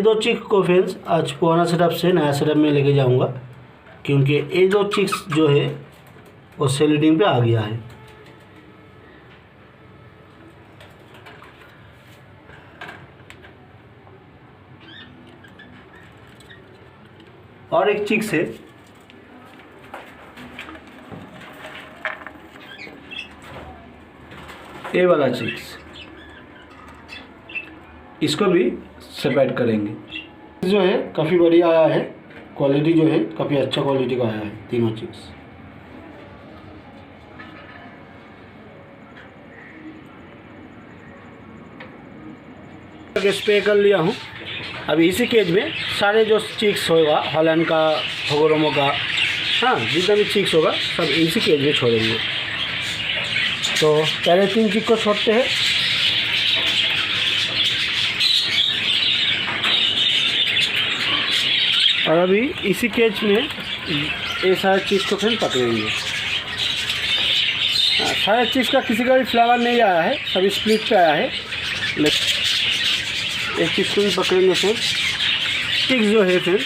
दो चिक को फ्रेंड्स आज पुराना सेटअप से नया सेटअप में लेके जाऊंगा, क्योंकि ये दो चिक्स जो है वो सेलिडिंग पे आ गया है। और एक चिक्स है ये वाला चिक्स, इसको भी सेपरेट करेंगे। जो है काफ़ी बढ़िया आया है, क्वालिटी जो है काफ़ी अच्छा क्वालिटी का आया है तीनों चिक्स। स्प्रे कर लिया हूँ। अभी इसी केज में सारे जो चिक्स होगा हॉलैंड का, होगोरोमो का, हाँ जितना भी चिक्स होगा सब इसी केज में छोड़ेंगे। तो पहले 3 चिक को छोड़ते हैं। और अभी इसी केज में ये सारे चीज़ को फिर पकड़ेंगे। सारे चीज़ का किसी का भी फ्लेवर नहीं आया है, सभी स्प्लिट पे आया है। एक चीज़ को भी पकड़ेंगे फिर। चिक्स जो है फिर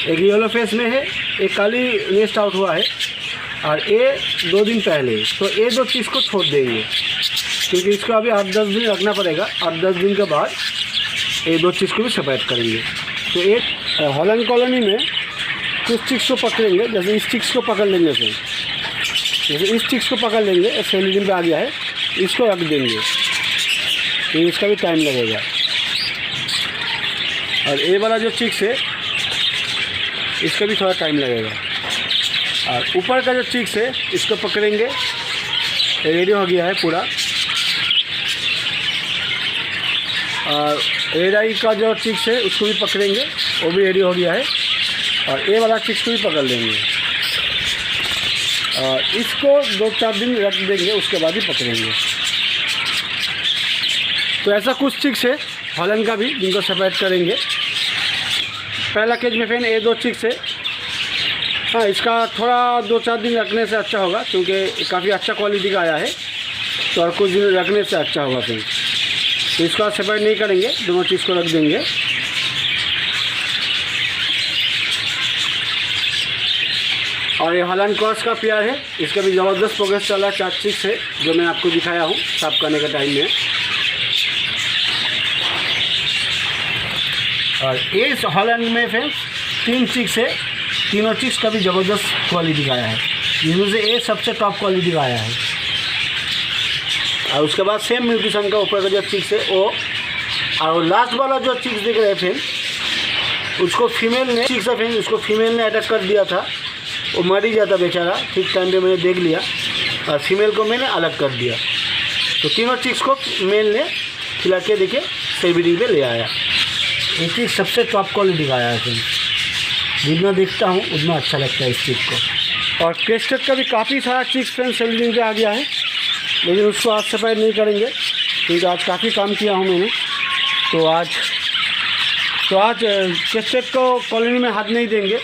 एक येलो फेस में है, एक काली नेस्ट आउट हुआ है, और ये 2 दिन पहले। तो ये 2 चीज़ को छोड़ देंगे, क्योंकि इसको अभी 8-10 दिन रखना पड़ेगा। 8-10 दिन के बाद ये 2 चीज़ को भी सेपरेट करेंगे। तो एक हॉलैंड कॉलोनी में कुछ चिक्स को पकड़ेंगे, जैसे इस चिक्स को पकड़ लेंगे फिर, जैसे इस चिक्स को पकड़ लेंगे, सेलिडिंग पे आ गया है, इसको रख देंगे, तो इसका भी टाइम लगेगा। और ये वाला जो चिक्स है इसका भी थोड़ा टाइम लगेगा। और ऊपर का जो चिक्स है इसको पकड़ेंगे, रेडी हो गया है पूरा। और एराई का जो चिक्स है उसको भी पकड़ेंगे, वो भी रेडी हो गया है। और ये वाला चिक्स को भी पकड़ लेंगे, और इसको 2-4 दिन रख देंगे, उसके बाद ही पकड़ेंगे। तो ऐसा कुछ चिक्स है हॉलैंड का भी, जिनको सेपरेट करेंगे। पहला केज में फिर ये 2 चिक्स है। हाँ, इसका थोड़ा 2-4 दिन रखने से अच्छा होगा, क्योंकि काफ़ी अच्छा क्वालिटी का आया है, तो और कुछ दिन रखने से अच्छा होगा फिर। तो इसको आप सेपरेट नहीं करेंगे, दोनों चीज़ को रख देंगे। और ये हॉलैंड क्रॉस का पेयर है, इसका भी ज़बरदस्त प्रोग्रेस चल रहा है। 4 चिक्स है जो मैं आपको दिखाया हूँ साफ करने के टाइम में। और इस हॉलैंड में फिर 3 चिक्स है, तीनों चिक्स का भी ज़बरदस्त क्वालिटी का आया है, जिनमें से ये सबसे टॉप क्वालिटी का आया है। और उसके बाद सेम म्यूटेशन का ऊपर का जो चिक्स है वो, और लास्ट वाला जो चिक्स दिख रहे हैं फिर, उसको फीमेल ने चिक्स है फिर, उसको फीमेल ने अटैक कर दिया था, वो मर ही जाता बेचारा। ठीक टाइम पे मैंने देख लिया और फीमेल को मैंने अलग कर दिया। तो तीनों चिक्स को मेल ने खिला के देखे सेलिडिंग पे ले आया। ये चीज़ सबसे टॉप क्वालिटी का आया है फिर, जितना देखता हूँ उतना अच्छा लगता है इस चीज़ को। और क्रेस्टेड का भी काफ़ी सारा चिक्स फ्रेंड सेलिडिंग पे आ गया है, लेकिन उसको आज सेपरेट नहीं करेंगे, क्योंकि आज काफ़ी काम किया हूँ मैंने। तो आज क्रेस्टेड को कॉलोनी में हाथ नहीं देंगे,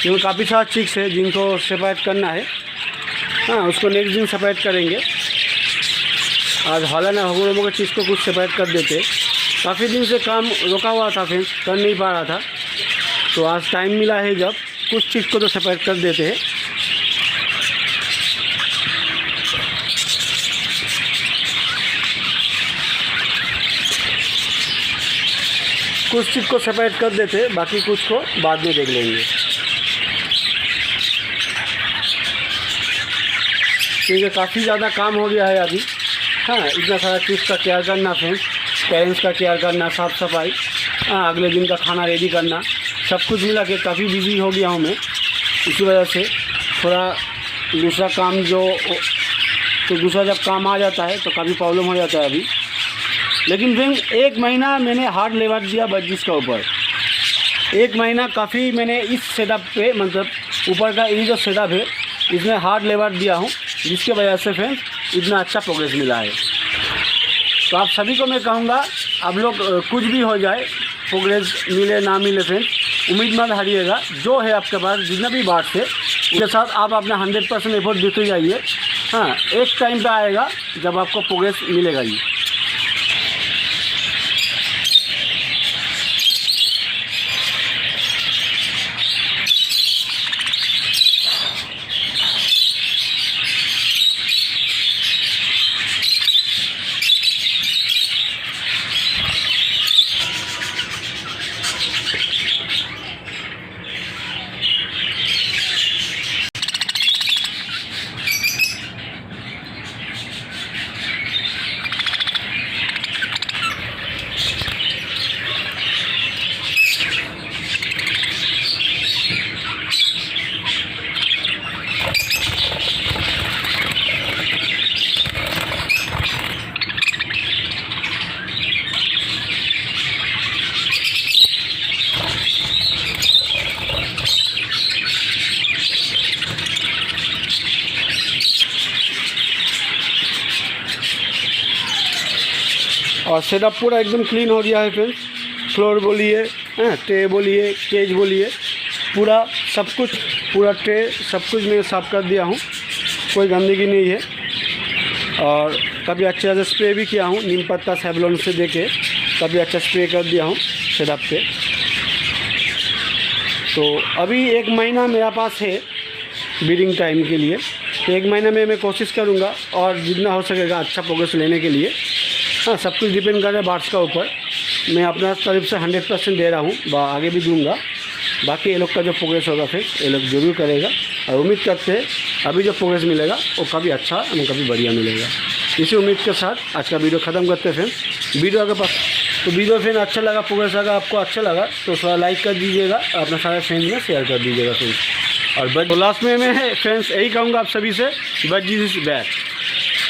क्योंकि काफ़ी सारा चिक्स है जिनको सेपरेट करना है। हाँ, उसको नेक्स्ट दिन सेपरेट करेंगे। आज हॉलैंड और होगोरोमो के चीज़ को कुछ सेपरेट कर देते। काफ़ी दिन से काम रुका हुआ था फिर, कर नहीं पा रहा था, तो आज टाइम मिला है जब, कुछ चीज़ को तो सेपरेट कर देते हैं। कुछ चीज़ को सेपरेट कर देते हैं, बाकी कुछ को बाद में देख लेंगे, क्योंकि काफ़ी ज़्यादा काम हो गया है अभी। हाँ, इतना सारा चीज़ का केयर करना फ्रेंड्स, पेरेंट्स का केयर करना, साफ़ सफाई, हाँ अगले दिन का खाना रेडी करना, सब कुछ मिला के काफ़ी बिजी हो गया हूँ मैं। इसी वजह से थोड़ा दूसरा काम तो दूसरा जब काम आ जाता है तो काफ़ी प्रॉब्लम हो जाता है अभी। लेकिन फिर 1 महीना मैंने हार्ड लेबर दिया बजीज का ऊपर। 1 महीना काफ़ी मैंने इस सेटअप पे, मतलब ऊपर का ये जो सेटअप है इसमें हार्ड लेबर दिया हूँ, जिसके वजह से फिर इतना अच्छा प्रोग्रेस मिला है। तो आप सभी को मैं कहूँगा, आप लोग कुछ भी हो जाए, प्रोग्रेस मिले ना मिले फ्रेंड, उम्मीद मत हारिएगा। जो है आपके पास जितना भी बात है उसके साथ आप अपना 100% एफर्ट देते जाइए। हाँ, एक टाइम पे आएगा जब आपको प्रोग्रेस मिलेगा ही। और सेटअप पूरा एकदम क्लीन हो गया है फ्रेंड्स। फ्लोर बोलिए, ट्रे बोलिए, केज बोलिए, पूरा सब कुछ, पूरा ट्रे सब कुछ मैं साफ़ कर दिया हूँ, कोई गंदगी नहीं है। और काफ़ी अच्छे से स्प्रे भी किया हूँ, नीम पत्ता सेवलॉन से देके काफ़ी अच्छा स्प्रे कर दिया हूँ सेटअप पे। तो अभी 1 महीना मेरा पास है ब्रीडिंग टाइम के लिए, तो 1 महीने में मैं कोशिश करूँगा और जितना हो सकेगा अच्छा प्रोग्रेस लेने के लिए। हाँ, सब कुछ डिपेंड कर रहा है बर्ड्स का ऊपर। मैं अपना तरफ से 100% दे रहा हूँ, आगे भी दूंगा। बाकी ये लोग का जो प्रोग्रेस होगा फिर ये लोग जरूर करेगा, और उम्मीद करते हैं अभी जो प्रोग्रेस मिलेगा वो काफ़ी अच्छा और काफ़ी बढ़िया मिलेगा। इसी उम्मीद के साथ आज का वीडियो ख़त्म करते हैं फ्रेंड्स। वीडियो अगर तो वीडियो फ्रेंड अच्छा लगा, प्रोग्रेस अगर आपको अच्छा लगा तो थोड़ा लाइक कर दीजिएगा, अपना सारे फ्रेंड्स में शेयर कर दीजिएगा फ्रेंड्स। और लास्ट में मैं फ्रेंड्स यही कहूँगा आप सभी से, बजीज इज बैक।